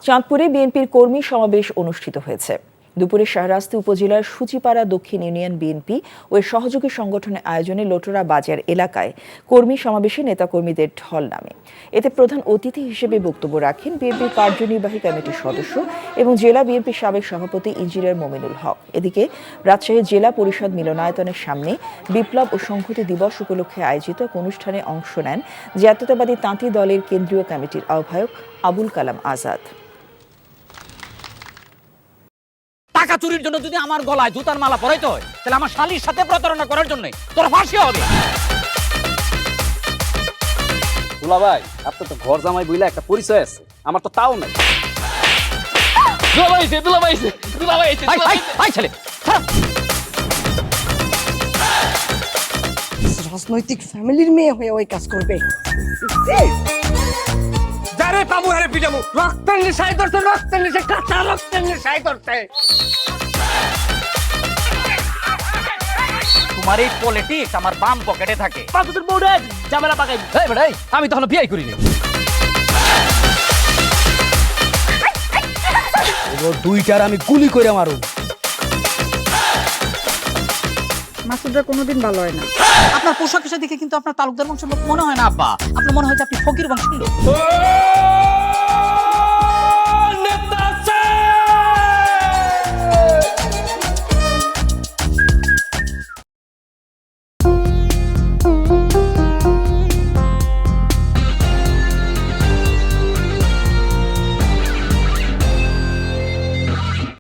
চাঁদপুরে বিএনপির কর্মী সমাবেশ অনুষ্ঠিত হয়েছে। দুপুরে শাহরাস্তি উপজেলার সূচিপাড়া দক্ষিণ ইউনিয়ন বিএনপি ও এর সহযোগী সংগঠনের আয়োজনে লোটরা বাজার এলাকায় কর্মী সমাবেশে নেতাকর্মীদের ঢল নামে। এতে প্রধান অতিথি হিসেবে বক্তব্য রাখেন বিএনপির কার্যনির্বাহী কমিটির সদস্য এবং জেলা বিএনপির সাবেক সভাপতি ইঞ্জিনিয়ার মোমিনুল হক। এদিকে রাজশাহী জেলা পরিষদ মিলনায়তনের সামনে বিপ্লব ও সংহতি দিবস উপলক্ষে আয়োজিত এক অনুষ্ঠানে অংশ নেন জাতীয়তাবাদী তাঁতি দলের কেন্দ্রীয় কমিটির আহ্বায়ক আবুল কালাম আজাদ। টাকা চুরির জন্য যদি আমার গলায় জুতার মালা পরাইতে হয়, তাহলে আমার শালীর সাথে প্রতারণা করার জন্য তোর ফাঁসি হবে। দুলা ভাই, আপনার তো ঘর জামাই বইলা একটা পরিচয় আছে, আমার তো তাও নাই। রাজনৈতিক ফ্যামিলির মেয়ে হয়ে ওই কাজ করবে। যারে পাবো আরে পিটাবো, রক্তের নেশায় ধরছে, রক্তের নেশায়, কাঁচা রক্তের নেশায় ধরছে। তোমার এই পলিটিক্স আমার বাম পকেটে থাকে। পাকুদের বউরে ঝামেলা পাকাই। এই বেটাই, আমি তখন বিয়ে করিনি। দুইটার আমি গুলি করে মারু। মাসুদরা কোনোদিন ভালো হয় না। আপনার পোশাক আশাক দেখে কিন্তু আপনার তালুকদার বংশের লোক মনে হয় না আব্বা, আপনার মনে হয় যে আপনি ফকির বংশের লোক।